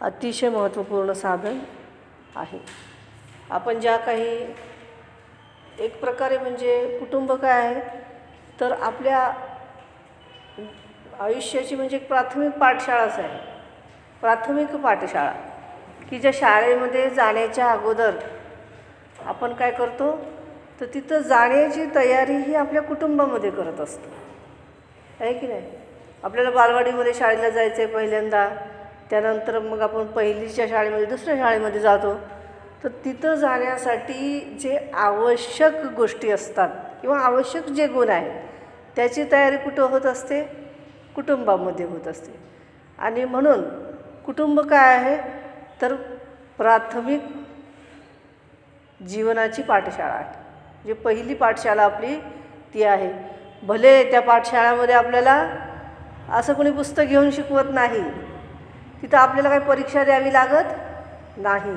अतिशय महत्त्वपूर्ण साधन आहे. आपण ज्या काही एक प्रकारे म्हणजे कुटुंब काय आहे तर आपल्या आयुष्याची म्हणजे एक प्राथमिक पाठशाळाच आहे. प्राथमिक पाठशाळा की ज्या शाळेमध्ये जाण्याच्या अगोदर आपण काय करतो तर तिथं जाण्याची तयारी ही आपल्या कुटुंबामध्ये करत असतो, आहे की नाही. आपल्याला बालवाडीमध्ये शाळेला जायचं आहे पहिल्यांदा, त्यानंतर मग आपण पहिलीच्या शाळेमध्ये दुसऱ्या शाळेमध्ये जातो. तर तिथं जाण्यासाठी जे आवश्यक गोष्टी असतात किंवा आवश्यक जे गुण आहेत त्याची तयारी कुठं होत असते, कुटुंबामध्ये होत असते. आणि म्हणून कुटुंब काय आहे तर प्राथमिक जीवनाची पाठशाळा आहे. जी पहिली पाठशाळा आपली ती आहे. भले त्या पाठशाळेमध्ये आपल्याला असं कोणी पुस्तक घेऊन शिकवत नाही, तिथं आपल्याला काही परीक्षा द्यावी लागत नाही,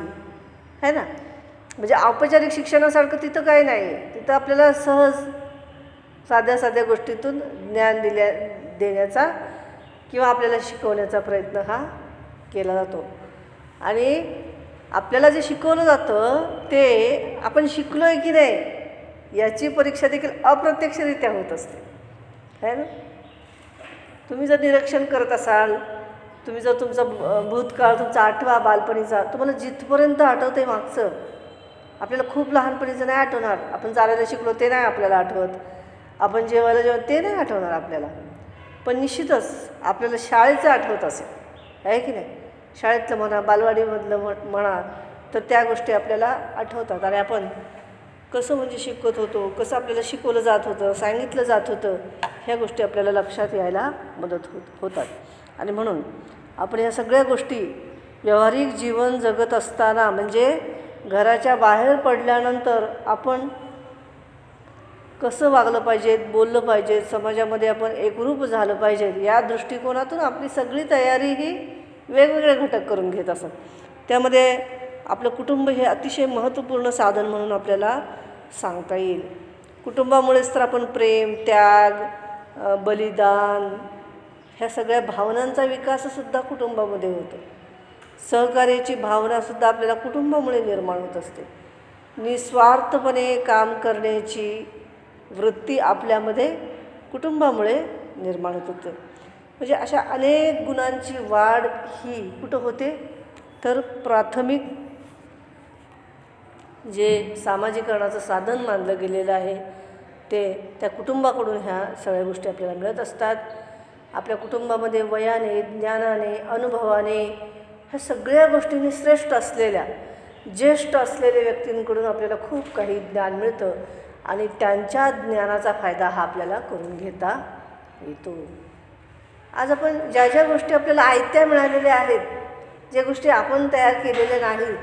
है ना. म्हणजे औपचारिक शिक्षणासारखं तिथं काही नाही. तिथं आपल्याला सहज साध्या साध्या गोष्टीतून ज्ञान देण्याचा किंवा आपल्याला शिकवण्याचा प्रयत्न हा केला जातो. आणि आपल्याला जे शिकवलं जातं ते आपण शिकलो आहे की नाही याची परीक्षा देखील अप्रत्यक्षरित्या होत असते, है ना. तुम्ही जर निरीक्षण करत असाल, तुम्ही जर तुमचा भूतकाळ तुमचा आठवा बालपणीचा तुम्हाला जिथपर्यंत आठवतं आहे मागचं, आपल्याला खूप लहानपणीचं नाही आठवणार. आपण चालायला शिकलो ते नाही आपल्याला आठवत, आपण जेवायला ते नाही आठवणार आपल्याला. पण निश्चितच आपल्याला शाळेचं आठवत असेल, आहे की नाही. शाळेतलं म्हणा, बालवाडीमधलं म्हणा, तर त्या गोष्टी आपल्याला आठवतात. आणि आपण कसं म्हणजे शिकत होतो, कसं आपल्याला शिकवलं जात होतं, सांगितलं जात होतं, ह्या गोष्टी आपल्याला लक्षात यायला मदत होतात. आणि म्हणून आपण ह्या सगळ्या गोष्टी व्यावहारिक जीवन जगत असताना म्हणजे घराच्या बाहेर पडल्यानंतर आपण कसं वागलं पाहिजे, बोललं पाहिजे, समाजामध्ये आपण एकरूप झालं पाहिजे, या दृष्टिकोनातून आपली सगळी तयारी ही वेगवेगळे घटक करून घेत असत. त्यामध्ये आपलं कुटुंब हे अतिशय महत्त्वपूर्ण साधन म्हणून आपल्याला सांगता येईल. कुटुंबामुळेच तर आपण प्रेम, त्याग, बलिदान ह्या सगळ्या भावनांचा विकाससुद्धा कुटुंबामध्ये होतो. सहकार्याची भावनासुद्धा आपल्याला कुटुंबामुळे निर्माण होत असते. निस्वार्थपणे काम करण्याची वृत्ती आपल्यामध्ये कुटुंबामुळे निर्माण होत होते. म्हणजे अशा अनेक गुणांची वाढ ही कुठं होते तर प्राथमिक जे सामाजिकरणाचं साधन मानलं गेलेलं आहे ते त्या कुटुंबाकडून ह्या सगळ्या गोष्टी आपल्याला मिळत असतात. आपल्या कुटुंबामध्ये वयाने, ज्ञानाने, अनुभवाने ह्या सगळ्या गोष्टींनी श्रेष्ठ असलेल्या, ज्येष्ठ असलेल्या व्यक्तींकडून आपल्याला खूप काही ज्ञान मिळतं आणि त्यांच्या ज्ञानाचा फायदा हा आपल्याला करून घेता येतो. आज आपण ज्या ज्या गोष्टी आपल्याला आयत्या मिळालेल्या आहेत, ज्या गोष्टी आपण तयार केलेल्या नाहीत,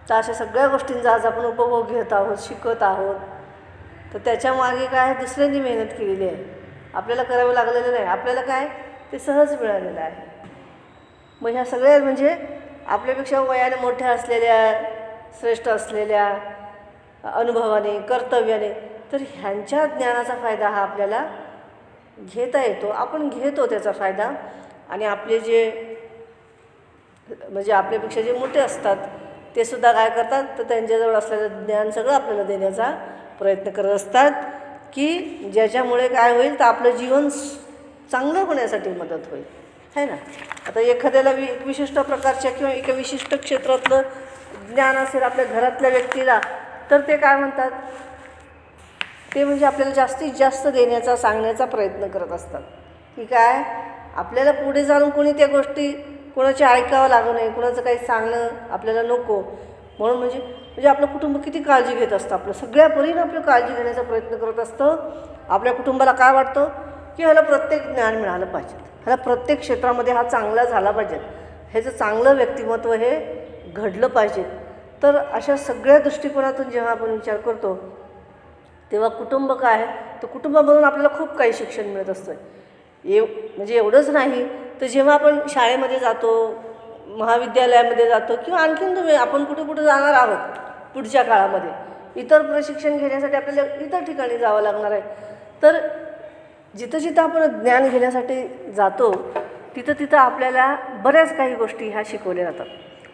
तर अशा सगळ्या गोष्टींचा आज आपण उपभोग घेत आहोत, शिकत आहोत. तर त्याच्यामागे काय दुसऱ्यांनी मेहनत केलेली आहे, आपल्याला करावं लागलेलं नाही. आपल्याला काय ते सहज मिळालेलं आहे. मग ह्या सगळ्या म्हणजे आपल्यापेक्षा वयाने मोठ्या असलेल्या, श्रेष्ठ असलेल्या, अनुभवाने, कर्तव्याने, तर ह्यांच्या ज्ञानाचा फायदा हा आपल्याला घेता येतो. आपण घेतो त्याचा फायदा. आणि आपले जे म्हणजे आपल्यापेक्षा जे मोठे असतात ते सुद्धा काय करतात तर त्यांच्याजवळ असलेलं ज्ञान सगळं आपल्याला देण्याचा प्रयत्न करत असतात की ज्याच्यामुळे काय होईल तर आपलं जीवन चांगलं होण्यासाठी मदत होईल, है ना. आता एखाद्याला एक विशिष्ट प्रकारच्या किंवा एका विशिष्ट क्षेत्रातलं ज्ञान असेल आपल्या घरातल्या व्यक्तीला, तर ते काय म्हणतात ते म्हणजे आपल्याला जास्तीत जास्त देण्याचा, सांगण्याचा प्रयत्न करत असतात की काय आपल्याला पुढे जाऊन कोणी त्या गोष्टी कोणाचे ऐकावं लागू नये, कोणाचं काही सांगणं आपल्याला नको. म्हणून म्हणजे आपलं कुटुंब किती काळजी घेत असतं, आपलं सगळ्या परीनं आपलं काळजी घेण्याचा प्रयत्न करत असतं. आपल्या कुटुंबाला काय वाटतं की ह्याला प्रत्येक ज्ञान मिळालं पाहिजे, ह्याला प्रत्येक क्षेत्रामध्ये हा चांगला झाला पाहिजे, ह्याचं चांगलं व्यक्तिमत्व हे घडलं पाहिजे. तर अशा सगळ्या दृष्टिकोनातून जेव्हा आपण विचार करतो तेव्हा कुटुंब काय आहे तर कुटुंबामधून आपल्याला खूप काही शिक्षण मिळत असतं. म्हणजे एवढंच नाही तर जेव्हा आपण शाळेमध्ये जातो, महाविद्यालयामध्ये जातो किंवा आणखीन आपण कुठे कुठे जाणार आहोत पुढच्या काळामध्ये, इतर प्रशिक्षण घेण्यासाठी आपल्याला इतर ठिकाणी जावं लागणार आहे. तर जिथं जिथं आपण ज्ञान घेण्यासाठी जातो तिथं आपल्याला बऱ्याच काही गोष्टी ह्या शिकवल्या जातात.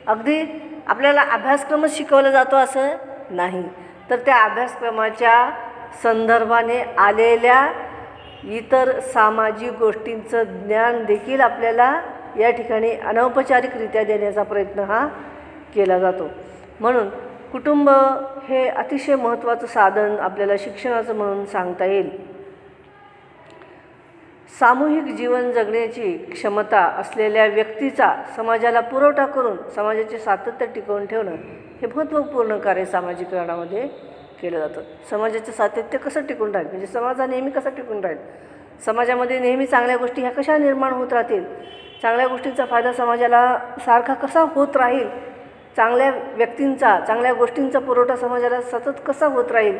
अगदी आपल्याला अभ्यासक्रमच शिकवला जातो असं नाही, तर त्या अभ्यासक्रमाच्या संदर्भाने आलेल्या इतर सामाजिक गोष्टींचं ज्ञान देखील आपल्याला या ठिकाणी अनौपचारिकरित्या देण्याचा प्रयत्न हा केला जातो. म्हणून कुटुंब हे अतिशय महत्त्वाचं साधन आपल्याला शिक्षणाचं म्हणून सांगता येईल. सामूहिक जीवन जगण्याची क्षमता असलेल्या व्यक्तीचा समाजाला पुरवठा करून समाजाचे सातत्य टिकवून ठेवणं हे महत्त्वपूर्ण कार्य सामाजिकरणामध्ये केलं जातं. समाजाचं सातत्य कसं टिकून राहील, म्हणजे समाज हा नेहमी कसा टिकून राहील, समाजामध्ये नेहमी चांगल्या गोष्टी ह्या कशा निर्माण होत राहतील, चांगल्या गोष्टींचा फायदा समाजाला सारखा कसा होत राहील, चांगल्या व्यक्तींचा चांगल्या गोष्टींचा पुरवठा समाजाला सतत कसा होत राहील,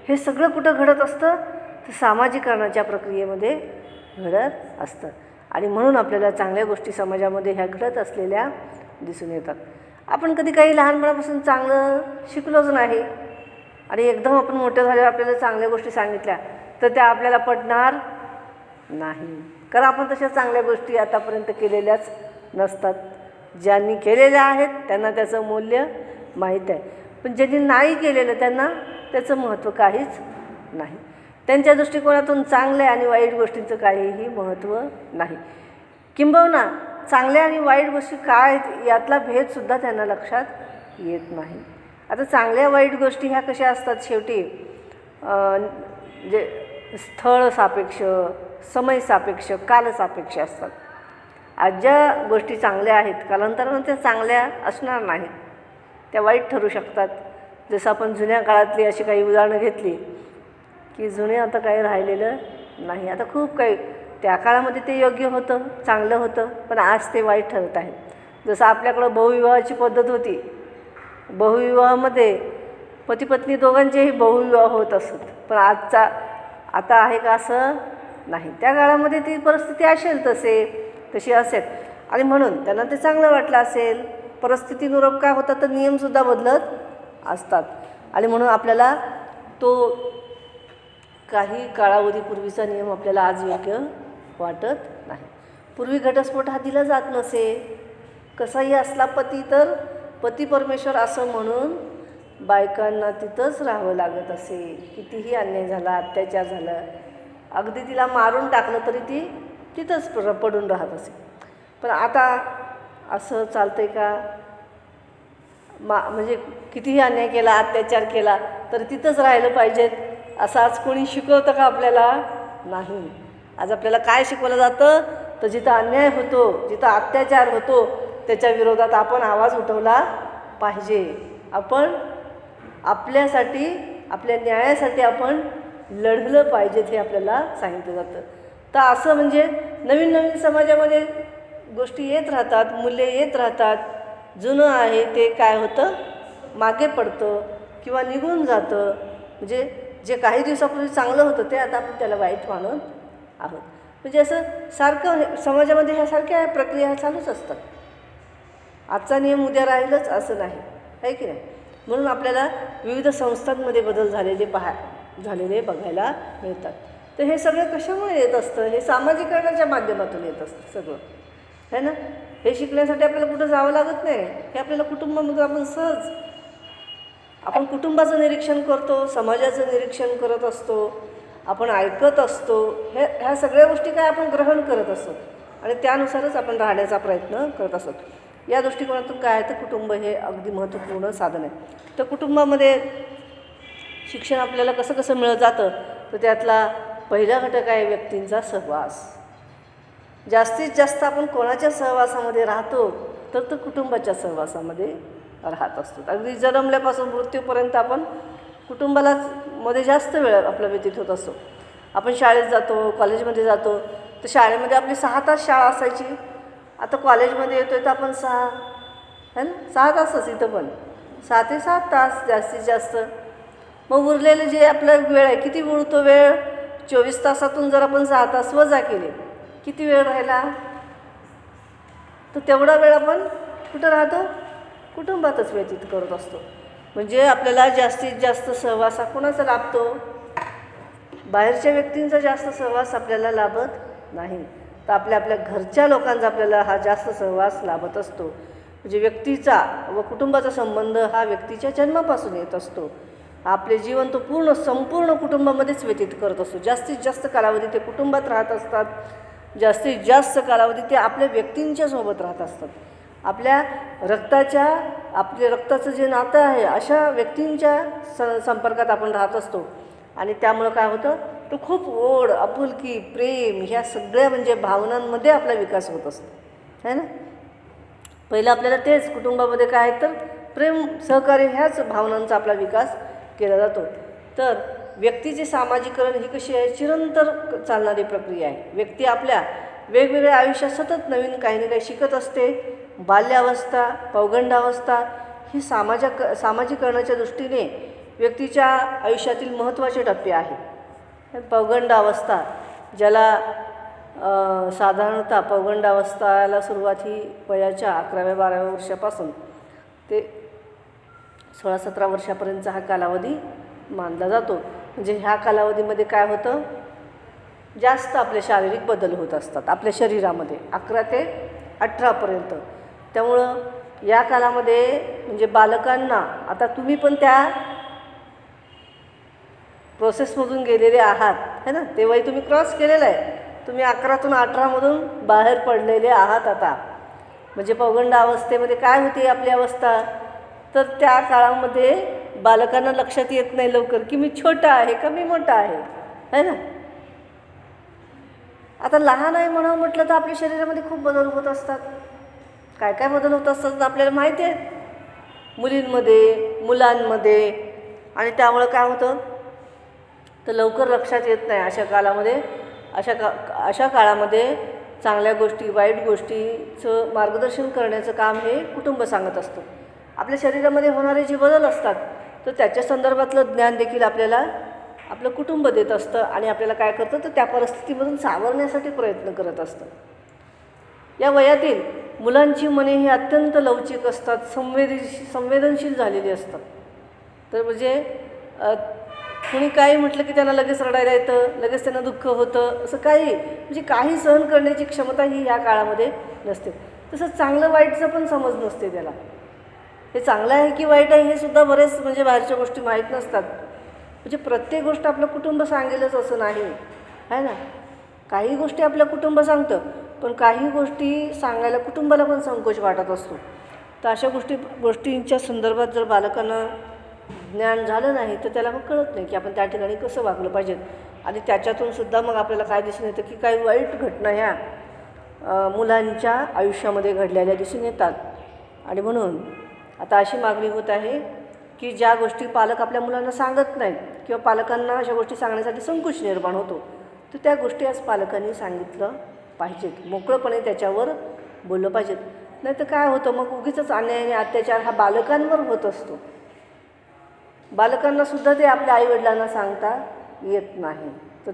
हे सगळं कुठं घडत असतं तर सामाजिकरणाच्या प्रक्रियेमध्ये घडत असतं. आणि म्हणून आपल्याला चांगल्या गोष्टी समाजामध्ये ह्या घडत असलेल्या दिसून येतात. आपण कधी काही लहानपणापासून चांगलं शिकलोच नाही आणि एकदम आपण मोठे झाल्यावर आपल्याला चांगल्या गोष्टी सांगितल्या तर त्या आपल्याला पटणार नाही, कारण आपण तशा चांगल्या गोष्टी आतापर्यंत केलेल्याच नसतात. ज्यांनी केलेल्या आहेत त्यांना त्याचं मूल्य माहीत आहे, पण ज्यांनी नाही केलेलं त्यांना त्याचं महत्त्व काहीच नाही. त्यांच्या दृष्टिकोनातून चांगल्या आणि वाईट गोष्टींचं काहीही महत्त्व नाही. किंबहुना चांगल्या आणि वाईट गोष्टी काय यातला भेदसुद्धा त्यांना लक्षात येत नाही. आता चांगल्या वाईट गोष्टी ह्या कशा असतात, शेवटी जे स्थळ सापेक्ष, समय सापेक्ष, काल सापेक्ष असतात. आज ज्या गोष्टी चांगल्या आहेत कालांतरानं त्या चांगल्या असणार नाहीत, त्या वाईट ठरू शकतात. जसं आपण जुन्या काळातली अशी काही उदाहरणं घेतली की जुने आता काही राहिलेलं नाही. आता खूप काही त्या काळामध्ये ते योग्य होतं, चांगलं होतं, पण आज ते वाईट ठरत आहे. जसं आपल्याकडं बहुविवाहाची पद्धत होती, बहुविवाहामध्ये पती पत्नी दोघांचेही बहुविवाह होत असत, पण आता आहे का असं नाही. त्या काळामध्ये ती परिस्थिती असेल तशी असेल आणि म्हणून त्यांना ते चांगलं वाटलं असेल. परिस्थितीनुरूप काय होतं तर नियमसुद्धा बदलत असतात आणि म्हणून आपल्याला तो काही कालावधीपूर्वीचा नियम आपल्याला आज योग्य वाटत नाही. पूर्वी घटस्फोट हा दिला जात नसे, कसाही असला पती तर पती परमेश्वर असं म्हणून बायकांना तिथंच राहावं लागत असे. कितीही अन्याय झाला, अत्याचार झाला, अगदी तिला मारून टाकलं तरी ती तिथंच पडून राहत असे. पण आता असं चालतंय का? म्हणजे कितीही अन्याय केला, अत्याचार केला तर तिथंच राहिलं पाहिजेत असं आज कोणी शिकवतं का आपल्याला? नाही. आज आपल्याला काय शिकवलं जातं तर जिथं अन्याय होतो, जिथं अत्याचार होतो त्याच्या विरोधात आपण आवाज उठवला पाहिजे. आपण आपल्यासाठी, आपल्या न्यायासाठी आपण लढलं पाहिजे हे आपल्याला सांगितलं जातं. तर असं म्हणजे नवीन नवीन समाजामध्ये गोष्टी येत राहतात, मूल्य येत राहतात. जुनं आहे ते काय होतं मागे पडतं किंवा निघून जातं. म्हणजे जे काही दिवसापूर्वी चांगलं होतं ते आता आपण त्याला वाईट मानत आहोत. म्हणजे असं सारखं समाजामध्ये ह्यासारख्या प्रक्रिया चालूच असतात. आजचा नियम उद्या राहीलच असं नाही, आहे की नाही. म्हणून आपल्याला विविध संस्थांमध्ये बदल झालेले बघायला मिळतात. तर हे सगळं कशामुळे येत असतं? हे सामाजिकरणाच्या माध्यमातून येत असतं सगळं, है ना. हे शिकण्यासाठी आपल्याला कुठं जावं लागत नाही. हे आपल्याला कुटुंबामध्ये आपण कुटुंबाचं निरीक्षण करतो, समाजाचं निरीक्षण करत असतो, आपण ऐकत असतो. ह्या सगळ्या गोष्टी काय आपण ग्रहण करत असतो आणि त्यानुसारच आपण राहण्याचा प्रयत्न करत असतो. या दृष्टिकोनातून काय आहे तर कुटुंब हे अगदी महत्त्वपूर्ण साधन आहे. तर कुटुंबामध्ये शिक्षण आपल्याला कसं कसं मिळत जातं तर त्यातला पहिला घटक आहे व्यक्तींचा सहवास. जास्तीत जास्त आपण कोणाच्या सहवासामध्ये राहतो तर कुटुंबाच्या सहवासामध्ये राहत असतो. अगदी जन्मल्यापासून मृत्यूपर्यंत आपण कुटुंबालाच मध्ये जास्त वेळ आपला व्यतीत होत असतो. आपण शाळेत जातो, कॉलेजमध्ये जातो, तर शाळेमध्ये आपली 6 तास शाळा असायची. आता कॉलेजमध्ये येतो आहे तर आपण 6 तासच, इथं पण 6 ते 7 तास जास्तीत जास्त. मग उरलेलं जे आपलं वेळ आहे, किती उरतो वेळ? 24 तासातून जर आपण 6 तास वजा केले किती वेळ राहिला? तर तेवढा वेळ आपण कुठं राहतो? कुटुंबातच व्यतीत करत असतो. म्हणजे आपल्याला जास्तीत जास्त सहवास कोणाचा लाभतो? बाहेरच्या व्यक्तींचा जास्त सहवास आपल्याला लाभत नाही, तर आपल्या आपल्या घरच्या लोकांचा आपल्याला हा जास्त सहवास लाभत असतो. म्हणजे व्यक्तीचा व कुटुंबाचा संबंध हा व्यक्तीच्या जन्मापासून येत असतो. आपले जीवन तो संपूर्ण कुटुंबामध्येच व्यतीत करत असतो. जास्तीत जास्त कालावधी ते कुटुंबात राहत असतात. जास्तीत जास्त कालावधी ते आपल्या व्यक्तींच्या सोबत राहत असतात. आपल्या रक्ताचं जे नातं आहे अशा व्यक्तींच्या संपर्कात आपण राहत असतो. आणि त्यामुळं काय होतं, तर खूप ओढ, आपुलकी, प्रेम ह्या सगळ्या म्हणजे भावनांमध्ये आपला विकास होत असतो, है ना. पहिलं आपल्याला तेच कुटुंबामध्ये काय आहे तर प्रेम, सहकार्य ह्याच भावनांचा आपला विकास केला जातो. तर व्यक्तीचे सामाजिकरण ही कशी आहे, चिरंतर चालणारी प्रक्रिया आहे. व्यक्ती आपल्या वेगवेगळ्या आयुष्यात सतत नवीन काही ना काही शिकत असते. बाल्यावस्था, पौगंडावस्था ही सामाजिकरणाच्या दृष्टीने व्यक्तीच्या आयुष्यातील महत्त्वाचे टप्पे आहे. पौगंडावस्था ज्याला साधारणतः पौगंडावस्थेला सुरुवात ही वयाच्या 11व्या-12व्या वर्षापासून ते 16-17 वर्षापर्यंतचा हा कालावधी मानला जातो. म्हणजे ह्या कालावधीमध्ये काय होतं, जास्त आपले शारीरिक बदल होत असतात आपल्या शरीरामध्ये 11 ते 18पर्यंत. त्यामुळं या कालामध्ये म्हणजे बालकांना, आता तुम्ही पण त्या प्रोसेसमधून गेलेले आहात, है ना. तेव्हाही तुम्ही क्रॉस केलेलं आहे. तुम्ही 11तून 18मधून बाहेर पडलेले आहात आता. म्हणजे पौगंडावस्थेमध्ये काय होती आपली अवस्था, तर त्या काळामध्ये बालकांना लक्षात येत नाही लवकर की मी छोटा आहे का मी मोठा आहे, है ना. आता लहान आहे म्हणावं म्हटलं तर आपल्या शरीरामध्ये खूप बदल होत असतात. काय काय बदल होत असतात आपल्याला माहिती आहे, मुलींमध्ये, मुलांमध्ये. आणि त्यामुळं काय होतं तर लवकर लक्षात येत नाही अशा काळामध्ये. अशा काळामध्ये चांगल्या गोष्टी, वाईट गोष्टीचं मार्गदर्शन करण्याचं काम हे कुटुंब सांगत असतं. आपल्या शरीरामध्ये होणारे जे बदल असतात तर त्याच्या संदर्भातलं ज्ञान देखील आपल्याला आपलं कुटुंब देत असतं. आणि आपल्याला काय करतं तर त्या परिस्थितीमधून सावरण्यासाठी प्रयत्न करत असतं. या वयातील मुलांची मने ही अत्यंत लवचिक असतात, संवेदनशील झालेली असतात. तर म्हणजे कुणी काही म्हटलं की त्यांना लगेच रडायला येतं, लगेच त्यांना दुःख होतं, असं काही म्हणजे काही सहन करण्याची क्षमता ही ह्या काळामध्ये नसते. तसंच चांगलं वाईटचं पण समज नसते त्याला. हे चांगलं आहे की वाईट आहे हे सुद्धा बरेच म्हणजे बाहेरच्या गोष्टी माहीत नसतात. म्हणजे प्रत्येक गोष्ट आपलं कुटुंब सांगेलच असं नाही, आहे ना. काही गोष्टी आपलं कुटुंब सांगतं, पण काही गोष्टी सांगायला कुटुंबाला पण संकोच वाटत असतो. तर अशा गोष्टींच्या संदर्भात जर बालकांना ज्ञान झालं नाही तर त्याला मग कळत नाही की आपण त्या ठिकाणी कसं वागलं पाहिजे. आणि त्याच्यातून सुद्धा मग आपल्याला काय दिसून येतं की काही वाईट घटना ह्या मुलांच्या आयुष्यामध्ये घडलेल्या दिसून येतात. आणि म्हणून आता अशी मागणी होत आहे की ज्या गोष्टी पालक आपल्या मुलांना सांगत नाहीत किंवा पालकांना अशा गोष्टी सांगण्यासाठी संकोच निर्माण होतो, तर त्या गोष्टी आज पालकांनी सांगितलं पाहिजेत. मोकळंपणे त्याच्यावर बोललं पाहिजेत. नाही तर काय होतं मग उगीचच अन्याय आणि अत्याचार हा बालकांवर होत असतो. बालकांनासुद्धा ते आपल्या आईवडिलांना सांगता येत नाही, तर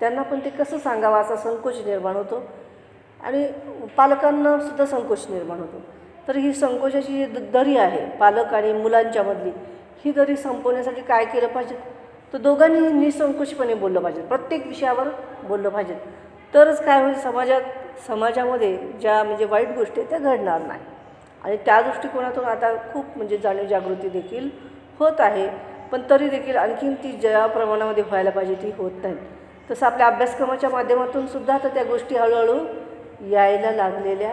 त्यांना पण ते कसं सांगावं असा संकोच निर्माण होतो. आणि पालकांनासुद्धा संकोच निर्माण होतो. तर ही संकोचाची जी दरी आहे पालक आणि मुलांच्यामधली, ही दरी संपवण्यासाठी काय केलं पाहिजे, तर दोघांनी निसंकोचपणे बोललं पाहिजे, प्रत्येक विषयावर बोललं पाहिजे. तरच काय होईल, समाजामध्ये ज्या म्हणजे वाईट गोष्टी आहेत त्या घडणार नाही. आणि त्या दृष्टिकोनातून आता खूप म्हणजे जाणीव जागृती देखील होत आहे. पण तरी देखील आणखीन ती ज्या प्रमाणामध्ये व्हायला पाहिजे ती होत नाही. तसं आपल्या अभ्यासक्रमाच्या माध्यमातून सुद्धा तर त्या गोष्टी हळूहळू यायला लागलेल्या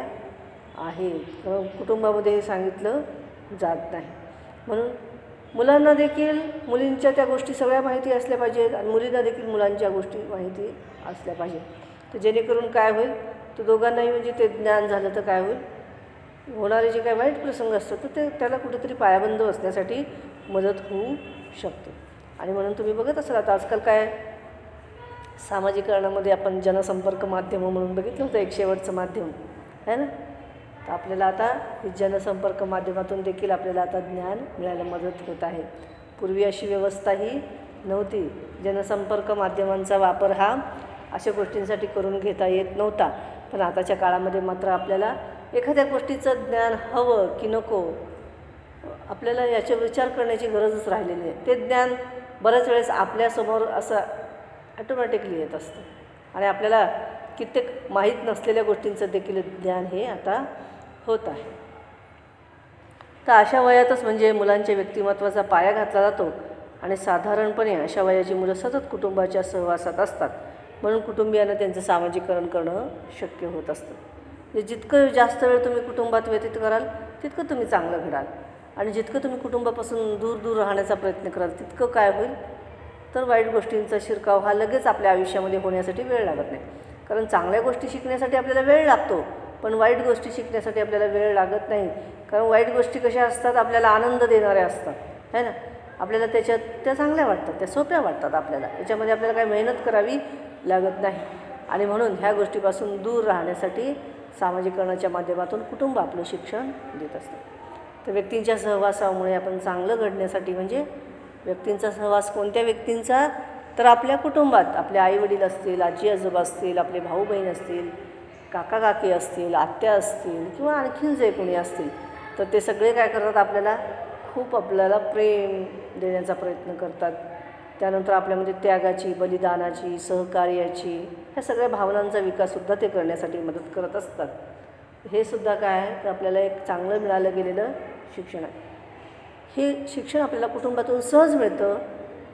आहेत. कुटुंबामध्ये हे सांगितलं जात नाही. म्हणून मुलांना देखील मुलींच्या त्या गोष्टी सगळ्या माहिती असल्या पाहिजेत आणि मुलींना देखील मुलांच्या गोष्टी माहिती असल्या पाहिजेत. तर जेणेकरून काय होईल, तर दोघांनाही म्हणजे ते ज्ञान झालं तर काय होईल, होणारे जे काही वाईट प्रसंग असतात तर त्याला कुठेतरी पायाबंद बसण्यासाठी मदत होऊ शकते. आणि म्हणून तुम्ही बघत असाल आता आजकाल काय सामाजिकरणामध्ये आपण जनसंपर्क माध्यम म्हणून बघितलं होतं, एक शेवटचं माध्यम आहे ना. तर आपल्याला आता जनसंपर्क माध्यमातून देखील आपल्याला आता ज्ञान मिळायला मदत होत आहे. पूर्वी अशी व्यवस्थाही नव्हती. जनसंपर्क माध्यमांचा वापर हा अशा गोष्टींसाठी करून घेता येत नव्हता. पण आताच्या काळामध्ये मात्र आपल्याला एखाद्या गोष्टीचं ज्ञान हवं की नको, आपल्याला याच्यावर विचार करण्याची गरजच राहिलेली आहे. ते ज्ञान बऱ्याच वेळेस आपल्यासमोर असं ॲटोमॅटिकली येत असतं आणि आपल्याला कित्येक माहीत नसलेल्या गोष्टींचं देखील ज्ञान हे आता होत आहे. तर अशा वयातच म्हणजे मुलांच्या व्यक्तिमत्त्वाचा पाया घातला जातो आणि साधारणपणे अशा वयाची मुलं सतत कुटुंबाच्या सहवासात असतात, म्हणून कुटुंबियांना त्यांचं सामाजिकरण करणं शक्य होत असतं. म्हणजे जितकं जास्त वेळ तुम्ही कुटुंबात व्यतीत कराल तितकं तुम्ही चांगलं घडाल, आणि जितकं तुम्ही कुटुंबापासून दूर दूर राहण्याचा प्रयत्न कराल तितकं काय होईल तर वाईट गोष्टींचा शिरकाव हा लगेच आपल्या आयुष्यामध्ये होण्यासाठी वेळ लागत नाही. कारण चांगल्या गोष्टी शिकण्यासाठी आपल्याला वेळ लागतो, पण वाईट गोष्टी शिकण्यासाठी आपल्याला वेळ लागत नाही. कारण वाईट गोष्टी कशा असतात, आपल्याला आनंद देणाऱ्या असतात, है ना. आपल्याला त्याच्यात त्या चांगल्या वाटतात, त्या सोप्या वाटतात आपल्याला, त्याच्यामध्ये आपल्याला काही मेहनत करावी लागत नाही. आणि म्हणून ह्या गोष्टीपासून दूर राहण्यासाठी सामाजिकरणाच्या माध्यमातून कुटुंब आपलं शिक्षण देत असतं. तर व्यक्तींच्या सहवासामुळे आपण चांगलं घडण्यासाठी, म्हणजे व्यक्तींचा सहवास कोणत्या व्यक्तींचा, तर आपल्या कुटुंबात आपले आईवडील असतील, आजी आजोबा असतील, आपले भाऊ बहीण असतील, काका काकी असतील, आत्या असतील, किंवा आणखीन जे कोणी असतील, तर ते सगळे काय करतात, आपल्याला प्रेम देण्याचा प्रयत्न करतात. त्यानंतर आपल्यामध्ये त्यागाची, बलिदानाची, सहकार्याची, ह्या सगळ्या भावनांचा विकाससुद्धा ते करण्यासाठी मदत करत असतात. हे सुद्धा काय आहे तर आपल्याला एक चांगलं मिळालं गेलेलं शिक्षण आहे. हे शिक्षण आपल्याला कुटुंबातून सहज मिळतं,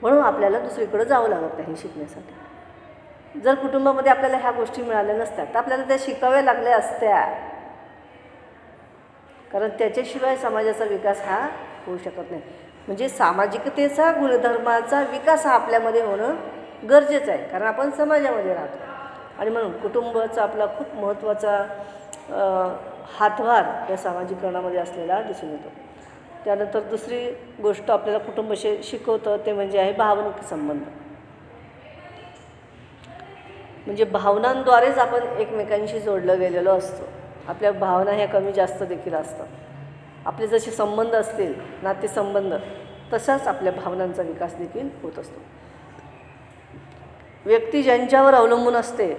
म्हणून आपल्याला दुसरीकडे जावं लागत नाही शिकण्यासाठी. जर कुटुंबामध्ये आपल्याला ह्या गोष्टी मिळाल्या नसत्या तर आपल्याला त्या शिकाव्या लागल्या असत्या, कारण त्याच्याशिवाय समाजाचा विकास हा होऊ शकत नाही. म्हणजे सामाजिकतेचा, गुणधर्माचा विकास हा आपल्यामध्ये होणं गरजेचं आहे, कारण आपण समाजामध्ये राहतो. आणि म्हणून कुटुंबाचा आपला खूप महत्त्वाचा हातभार या सामाजिकरणामध्ये असलेला दिसून येतो. त्यानंतर दुसरी गोष्ट आपल्याला कुटुंब शिकवतं ते म्हणजे आहे भावनिक संबंध. म्हणजे भावनांद्वारेच आपण एकमेकांशी जोडलं गेलेलो असतो. आपल्या भावना ह्या कमी जास्त देखील असतात. आपले जसे संबंध असतील, नातेसंबंध, तसाच आपल्या भावनांचा विकास देखील होत असतो. व्यक्ती ज्यांच्यावर अवलंबून असते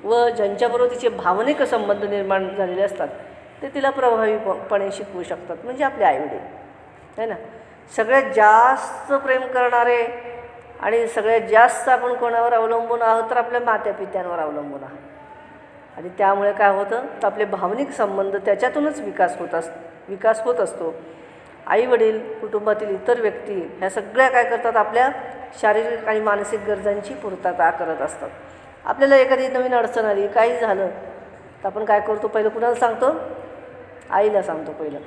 व ज्यांच्याबरोबर तिचे भावनिक संबंध निर्माण झालेले असतात ते तिला प्रभावीपणे शिकवू शकतात, म्हणजे आपले आईवडील, है ना. सगळ्यात जास्त प्रेम करणारे आणि सगळ्यात जास्त आपण कोणावर अवलंबून आहोत तर आपल्या मातापित्यांवर अवलंबून आहोत. आणि त्यामुळे काय होतं तर आपले भावनिक संबंध त्याच्यातूनच विकास होत असतो. आईवडील, कुटुंबातील इतर व्यक्ती ह्या सगळ्या काय करतात, आपल्या शारीरिक आणि मानसिक गरजांची पूर्तता करत असतात. आपल्याला एखादी नवीन अडचण आली, काही झालं तर आपण काय करतो, पहिलं कुणाला सांगतो, आईला सांगतो पहिलं.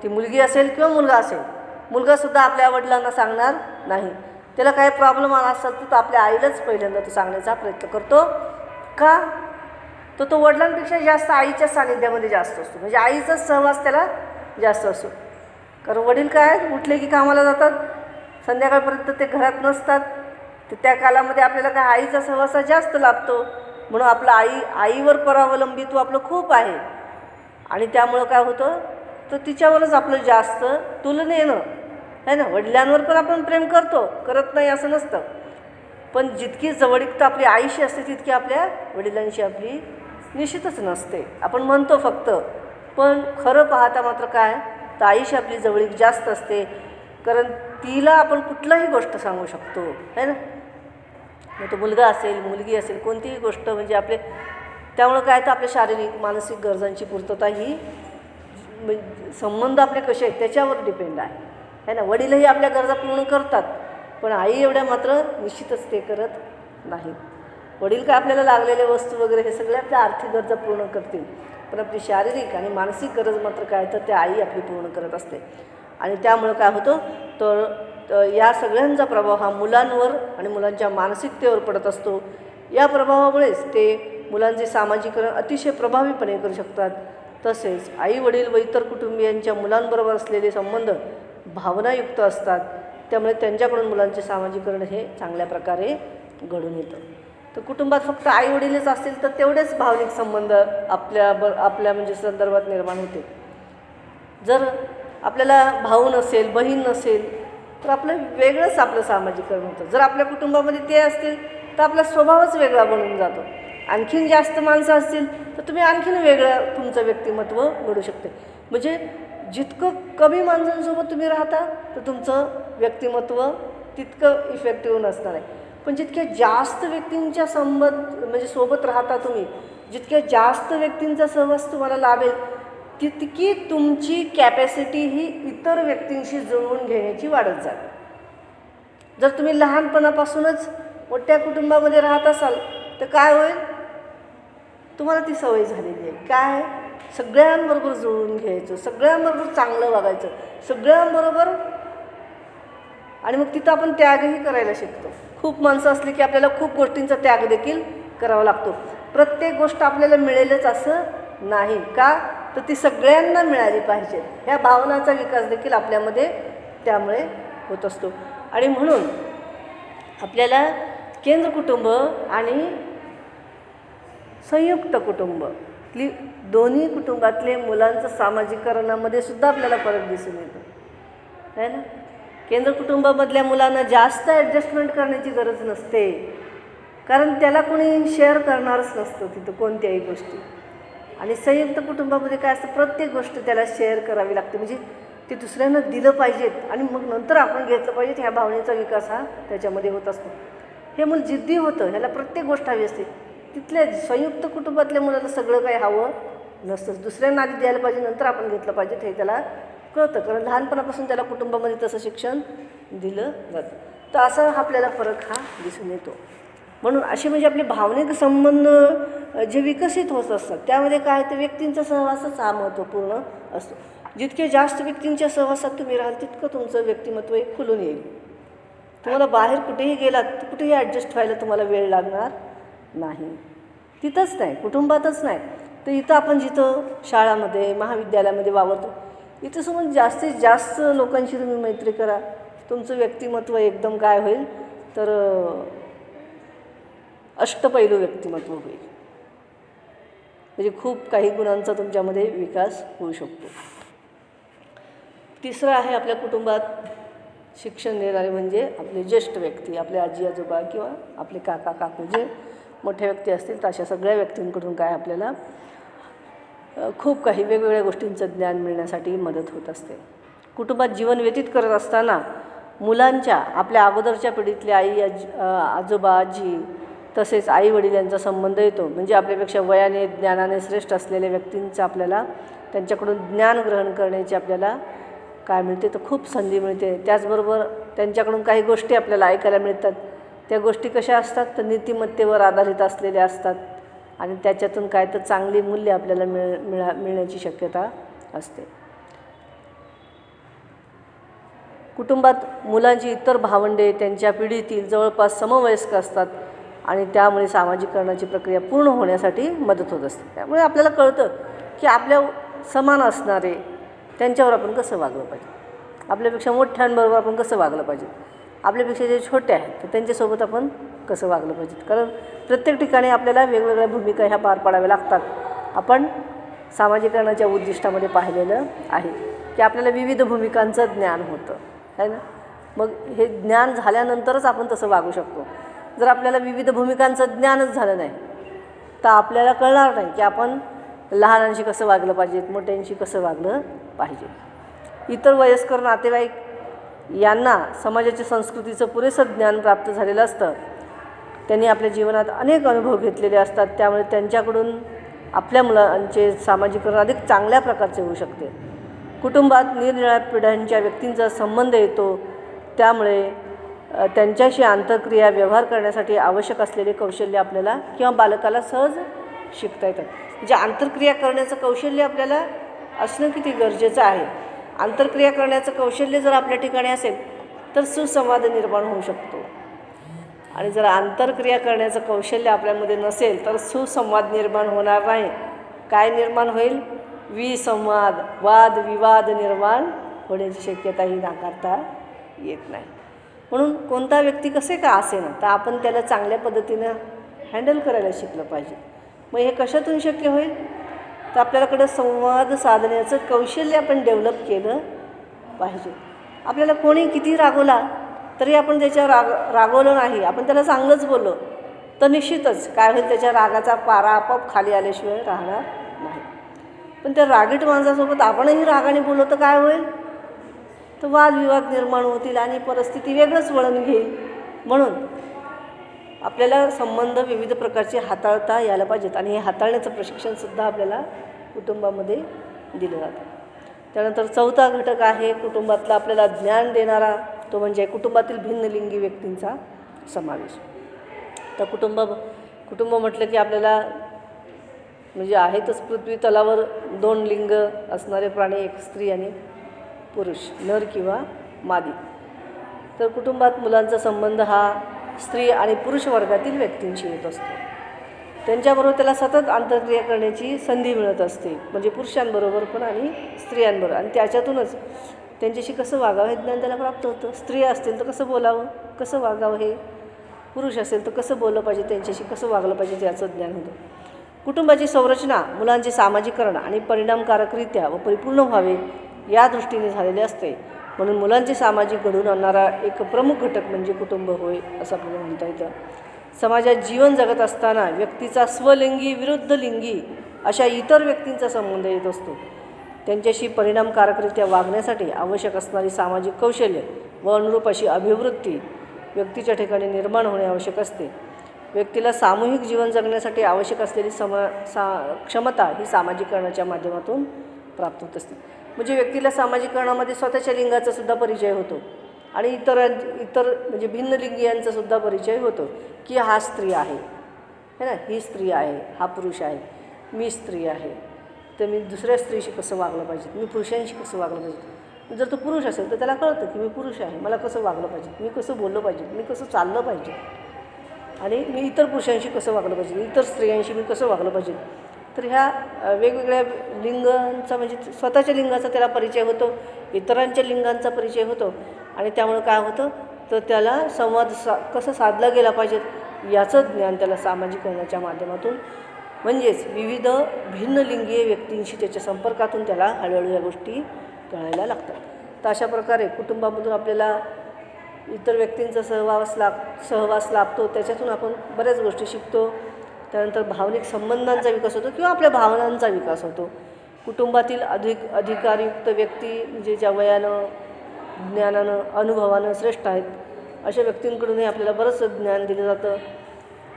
ती मुलगी असेल किंवा मुलगा असेल, मुलगासुद्धा आपल्या वडिलांना सांगणार नाही. त्याला काही प्रॉब्लेम आला असेल तर आपल्या आईलाच पहिल्यांदा तो सांगण्याचा प्रयत्न करतो. का तो वडिलांपेक्षा जास्त आईच्या सानिध्यामध्ये जास्त असतो, म्हणजे आईचा सहवास त्याला जास्त असतो. कारण वडील काय उठले की कामाला जातात, संध्याकाळपर्यंत ते घरात नसतात, तर त्या कालामध्ये आपल्याला काय आईचा सहवास जास्त लाभतो. म्हणून आपलं आईवर परावलंबित्व आपलं खूप आहे. आणि त्यामुळं काय होतं तर तिच्यावरच आपलं जास्त तुलनेनं, है ना. वडिलांवर पण आपण प्रेम करत नाही असं नसतं, पण जितकी जवळीकता आपली आईशी असते तितकी आपल्या वडिलांशी आपली निश्चितच नसते. आपण म्हणतो फक्त, पण खरं पाहता मात्र काय तर आईशी आपली जवळीक जास्त असते, कारण तिला आपण कुठलाही गोष्ट सांगू शकतो, है ना. मग तो मुलगा असेल, मुलगी असेल, कोणतीही गोष्ट म्हणजे त्यामुळं काय तर आपल्या शारीरिक मानसिक गरजांची पूर्तता ही संबंध आपले कसे आहेत त्याच्यावर डिपेंड आहे, है ना. वडीलही आपल्या गरजा पूर्ण करतात, पण आई एवढ्या मात्र निश्चितच ते करत नाही. वडील काय आपल्याला लागलेल्या वस्तू वगैरे हे सगळे आपल्या आर्थिक गरजा पूर्ण करतील, पण आपली शारीरिक आणि मानसिक गरज मात्र काय तर त्या आई आपली पूर्ण करत असते. आणि त्यामुळं काय होतं तर या सगळ्यांचा प्रभाव हा मुलांवर आणि मुलांच्या मानसिकतेवर पडत असतो. या प्रभावामुळेच ते मुलांचे सामाजिकरण अतिशय प्रभावीपणे करू शकतात. तसेच आई वडील व इतर कुटुंबियांच्या मुलांबरोबर असलेले संबंध भावनायुक्त असतात, त्यामुळे त्यांच्याकडून मुलांचे सामाजिकरण हे चांगल्या प्रकारे घडून येतं. तर कुटुंबात फक्त आई वडीलच असतील तर तेवढेच भावनिक संबंध आपल्या म्हणजे संदर्भात निर्माण होते. जर आपल्याला भाऊ नसेल, बहीण नसेल तर आपलं सामाजिकरण होतं. जर आपल्या कुटुंबामध्ये ते असतील तर आपला स्वभावच वेगळा बनून जातो. आणखीन जास्त माणसं असतील तर तुम्ही आणखीन वेगळं तुमचं व्यक्तिमत्व घडू शकते. म्हणजे जितकं कमी माणसांसोबत तुम्ही राहता तर तुमचं व्यक्तिमत्व तितकं इफेक्टिव्ह नसणार आहे. पण जितक्या जास्त व्यक्तींच्या म्हणजे सोबत राहता तुम्ही, जितक्या जास्त व्यक्तींचा सहवास तुम्हाला लाभेल, तितकी तुमची कॅपॅसिटी ही इतर व्यक्तींशी जुळवून घेण्याची वाढत जाते. जर तुम्ही लहानपणापासूनच मोठ्या कुटुंबामध्ये राहत असाल तर काय होईल, तुम्हाला ती सवय झालेली आहे. काय, सगळ्यांबरोबर जुळवून घ्यायचं, सगळ्यांबरोबर चांगलं वागायचं, सगळ्यांबरोबर. आणि मग तिथं आपण त्यागही करायला शिकतो. खूप माणसं असली की आपल्याला खूप गोष्टींचा त्याग देखील करावा लागतो. प्रत्येक गोष्ट आपल्याला मिळेलच असं नाही, का तर ती सगळ्यांना मिळाली पाहिजे. ह्या भावनाचा विकास देखील आपल्यामध्ये त्यामुळे होत असतो. आणि म्हणून आपल्याला केंद्र कुटुंब आणि संयुक्त कुटुंब दोन्ही कुटुंबातले मुलांचं सामाजिकरणामध्ये सुद्धा आपल्याला फरक दिसून येतो, आहे ना. केंद्र कुटुंबामधल्या मुलांना जास्त ॲडजस्टमेंट करण्याची गरज नसते, कारण त्याला कोणी शेअर करणारच नसतं तिथं कोणत्याही गोष्टी. आणि संयुक्त कुटुंबामध्ये काय असतं, प्रत्येक गोष्ट त्याला शेअर करावी लागते, म्हणजे ते दुसऱ्यांना दिलं पाहिजेत आणि मग नंतर आपण घेतलं पाहिजेत. ह्या भावनेचा विकास हा त्याच्यामध्ये होत असतो. हे मूल जिद्दी होतं, ह्याला प्रत्येक गोष्ट हवी असते. तिथल्या संयुक्त कुटुंबातल्या मुलाला सगळं काही हवं नसतं, दुसऱ्यांना आधी द्यायला पाहिजे, नंतर आपण घेतलं पाहिजे, हे त्याला कळतं, कारण लहानपणापासून त्याला कुटुंबामध्ये तसं शिक्षण दिलं जातं. तर असा आपल्याला फरक हा दिसून येतो. म्हणून असे म्हणजे आपले भावनिक संबंध जे विकसित होत असतात त्यामध्ये काय, तर व्यक्तींचा सहवासच हा महत्त्वपूर्ण असतो. जितके जास्त व्यक्तींच्या सहवासात तुम्ही राहाल तितकं तुमचं व्यक्तिमत्व एक खुलून येईल. तुम्हाला बाहेर कुठेही गेलात तर कुठेही ॲडजस्ट व्हायला तुम्हाला वेळ लागणार नाही. तिथंच नाही, कुटुंबातच नाही, तर इथं आपण जिथं शाळामध्ये महाविद्यालयामध्ये वावरतो इथं समज जास्तीत जास्त लोकांशी तुम्ही मैत्री करा, तुमचं व्यक्तिमत्व एकदम काय होईल, तर अष्टपैलू व्यक्तिमत्व होईल. म्हणजे खूप काही गुणांचा तुमच्यामध्ये विकास होऊ शकतो. तिसरं आहे आपल्या कुटुंबात शिक्षण देणारे म्हणजे आपले ज्येष्ठ व्यक्ती, आपले आजी आजोबा किंवा आपले काका काकू, जे मोठ्या व्यक्ती असतील तर अशा सगळ्या व्यक्तींकडून काय आपल्याला खूप काही वेगवेगळ्या गोष्टींचं ज्ञान मिळण्यासाठी मदत होत असते. कुटुंबात जीवन व्यतीत करत असताना मुलांच्या आपल्या अगोदरच्या पिढीतले आजोबा आजी तसेच आई वडील यांचा संबंध येतो. म्हणजे आपल्यापेक्षा वयाने ज्ञानाने श्रेष्ठ असलेल्या व्यक्तींचं आपल्याला त्यांच्याकडून ज्ञान ग्रहण करण्याची आपल्याला काय मिळते, तर खूप संधी मिळते. त्याचबरोबर त्यांच्याकडून काही गोष्टी आपल्याला ऐकायला मिळतात. त्या गोष्टी कशा असतात, तर नीतिमत्तेवर आधारित असलेल्या असतात आणि त्याच्यातून काय तर चांगली मूल्य आपल्याला मिळण्याची शक्यता असते. कुटुंबात मुलांची इतर भावंडे त्यांच्या पिढीतील जवळपास समवयस्क असतात आणि त्यामुळे सामाजिकरणाची प्रक्रिया पूर्ण होण्यासाठी मदत होत असते. त्यामुळे आपल्याला कळतं की आपल्या समान असणारे त्यांच्यावर आपण कसं वागलं पाहिजे, आपल्यापेक्षा मोठ्यांबरोबर आपण कसं वागलं पाहिजे, आपल्यापेक्षा जे छोटे आहेत तर त्यांच्यासोबत आपण कसं वागलं पाहिजे. कारण प्रत्येक ठिकाणी आपल्याला वेगवेगळ्या भूमिका ह्या पार पाडाव्या लागतात. आपण सामाजिकरणाच्या उद्दिष्टामध्ये पाहिलेलं आहे की आपल्याला विविध भूमिकांचं ज्ञान होतं, आहे ना. मग हे ज्ञान झाल्यानंतरच आपण तसं वागू शकतो. जर आपल्याला विविध भूमिकांचं ज्ञानच झालं नाही तर आपल्याला कळणार नाही की आपण लहानांशी कसं वागलं पाहिजे, मोठ्यांशी कसं वागलं पाहिजे. इतर वयस्कर नातेवाईक यांना समाजाच्या संस्कृतीचं पुरेसं ज्ञान प्राप्त झालेलं असतं. त्यांनी आपल्या जीवनात अनेक अनुभव घेतलेले असतात. त्यामुळे त्यांच्याकडून आपल्या मुलांचे सामाजिकरण अधिक चांगल्या प्रकारचे होऊ शकते. कुटुंबात निरनिराळ्या पिढ्यांच्या व्यक्तींचा संबंध येतो. त्यामुळे त्यांच्याशी आंतरक्रिया व्यवहार करण्यासाठी आवश्यक असलेले कौशल्य आपल्याला किंवा बालकाला सहज शिकता येतात. म्हणजे आंतरक्रिया करण्याचं कौशल्य आपल्याला असणं किती गरजेचं आहे. आंतरक्रिया करण्याचं कौशल्य जर आपल्या ठिकाणी असेल तर सुसंवाद निर्माण होऊ शकतो आणि जर आंतरक्रिया करण्याचं कौशल्य आपल्यामध्ये नसेल तर सुसंवाद निर्माण होणार नाही. काय निर्माण होईल, विसंवाद, वाद विवाद निर्माण होण्याची शक्यताही नाकारता येत नाही. म्हणून कोणता व्यक्ती कसे का असेना तर आपण त्याला चांगल्या पद्धतीनं हँडल करायला शिकलं पाहिजे. मग हे कशातून शक्य होईल, तर आपल्याकडं संवाद साधण्याचं कौशल्य आपण डेव्हलप केलं पाहिजे. आपल्याला कोणी किती रागवला तरी आपण त्याच्यावर रागवलं नाही, आपण त्याला चांगलंच बोललो तर निश्चितच काय होईल, त्याच्या रागाचा पारा आपोआप खाली आल्याशिवाय राहणार नाही. पण त्या रागीट माणसासोबत आपणही रागाने बोललो तर काय होईल, तर वादविवाद निर्माण होतील आणि परिस्थिती वेगळंच वळण घेईल. म्हणून आपल्याला संबंध विविध प्रकारचे हाताळता यायला पाहिजेत आणि हे हाताळण्याचं प्रशिक्षणसुद्धा आपल्याला कुटुंबामध्ये दिलं जातं. त्यानंतर चौथा घटक आहे कुटुंबातला आपल्याला ज्ञान देणारा, तो म्हणजे कुटुंबातील भिन्नलिंगी व्यक्तींचा समावेश. तर कुटुंब म्हटलं की आपल्याला म्हणजे आहेतच पृथ्वी तलावर 2 लिंग असणारे प्राणी, एक स्त्री आणि पुरुष, नर किंवा मादी. तर कुटुंबात मुलांचा संबंध हा स्त्री आणि पुरुष वर्गातील व्यक्तींशी येत असतो. त्यांच्याबरोबर त्याला सतत आंतरक्रिया करण्याची संधी मिळत असते, म्हणजे पुरुषांबरोबर पण आणि स्त्रियांबरोबर, आणि त्याच्यातूनच त्यांच्याशी कसं वागावं हे ज्ञान त्याला प्राप्त होतं. स्त्री असतील तर कसं बोलावं, कसं वागावं, हे पुरुष असेल तर कसं बोललं पाहिजे, त्यांच्याशी कसं वागलं पाहिजे याचं ज्ञान होतं. कुटुंबाची संरचना मुलांचे सामाजिकरण आणि परिणामकारकरित्या व परिपूर्ण व्हावे या दृष्टीने झालेले असते. म्हणून मुलांचे सामाजिक घडवून आणणारा एक प्रमुख घटक म्हणजे कुटुंब होय असं आपल्याला म्हणता येतं. समाजात जीवन जगत असताना व्यक्तीचा स्वलिंगी विरुद्ध लिंगी अशा इतर व्यक्तींचा संबंध येत असतो. त्यांच्याशी परिणामकारकरित्या वागण्यासाठी आवश्यक असणारी सामाजिक कौशल्य व अनुरूप अशी अभिवृत्ती व्यक्तीच्या ठिकाणी निर्माण होणे आवश्यक असते. व्यक्तीला सामूहिक जीवन जगण्यासाठी आवश्यक असलेली क्षमता ही सामाजिकरणाच्या माध्यमातून प्राप्त होत असते. म्हणजे व्यक्तीला सामाजिकरणामध्ये स्वतःच्या लिंगाचा सुद्धा परिचय होतो आणि इतर म्हणजे भिन्नलिंगीयांचा सुद्धा परिचय होतो की हा स्त्री आहे, है ना, ही स्त्री आहे, हा पुरुष आहे, मी स्त्री आहे, तर मी दुसऱ्या स्त्रीशी कसं वागलं पाहिजे, मी पुरुषांशी कसं वागलं पाहिजे. जर तो पुरुष असेल तर त्याला कळतं की मी पुरुष आहे, मला कसं वागलं पाहिजे, मी कसं बोललं पाहिजे, मी कसं चाललं पाहिजे, आणि मी इतर पुरुषांशी कसं वागलं पाहिजे, इतर स्त्रियांशी मी कसं वागलं पाहिजे. तर ह्या वेगवेगळ्या लिंगांचा म्हणजे स्वतःच्या लिंगाचा त्याला परिचय होतो, इतरांच्या लिंगांचा परिचय होतो, आणि त्यामुळे काय होतं तर त्याला संवाद कसं साधला गेला पाहिजे याचं ज्ञान त्याला सामाजिकरणाच्या माध्यमातून म्हणजेच विविध भिन्नलिंगीय व्यक्तींशी त्याच्या संपर्कातून त्याला हळूहळू या गोष्टी कळायला लागतात. तर अशा प्रकारे कुटुंबामधून आपल्याला इतर व्यक्तींचा सहवास लाभतो, त्याच्यातून आपण बऱ्याच गोष्टी शिकतो. त्यानंतर भावनिक संबंधांचा विकास होतो किंवा आपल्या भावनांचा विकास होतो. कुटुंबातील अधिकारयुक्त व्यक्ती म्हणजे ज्या वयानं, ज्ञानानं, अनुभवानं श्रेष्ठ आहेत अशा व्यक्तींकडूनही आपल्याला बरंच ज्ञान दिलं जातं.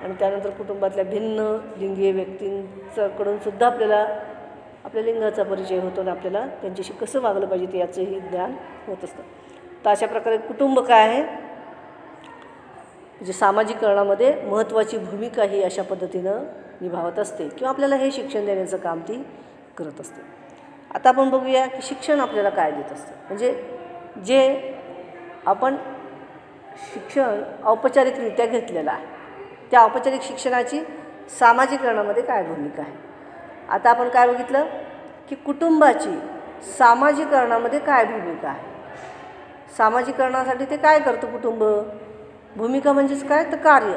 आणि त्यानंतर कुटुंबातल्या भिन्न लिंगीय व्यक्तींकडून सुद्धा आपल्याला आपल्या लिंगाचा परिचय होतो आणि आपल्याला त्यांच्याशी कसं वागलं पाहिजे ते याचंही ज्ञान होत असतं. तर अशा प्रकारे कुटुंब काय आहे म्हणजे सामाजिकरणामध्ये महत्त्वाची भूमिका ही अशा पद्धतीनं निभावत असते किंवा आपल्याला हे शिक्षण देण्याचं काम ती करत असते. आता आपण बघूया की शिक्षण आपल्याला काय देत असतं. म्हणजे जे आपण शिक्षण औपचारिकरित्या घेतलेलं आहे त्या औपचारिक शिक्षणाची सामाजिकरणामध्ये काय भूमिका आहे. आता आपण काय बघितलं की कुटुंबाची सामाजिकरणामध्ये काय भूमिका आहे. सामाजिकरणासाठी ते काय करतं कुटुंब. भूमिका म्हणजेच काय तर कार्य.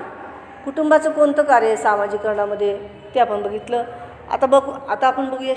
कुटुंबाचं कोणतं कार्य आहे सामाजिकरणामध्ये ते आपण बघितलं. आता आपण बघूया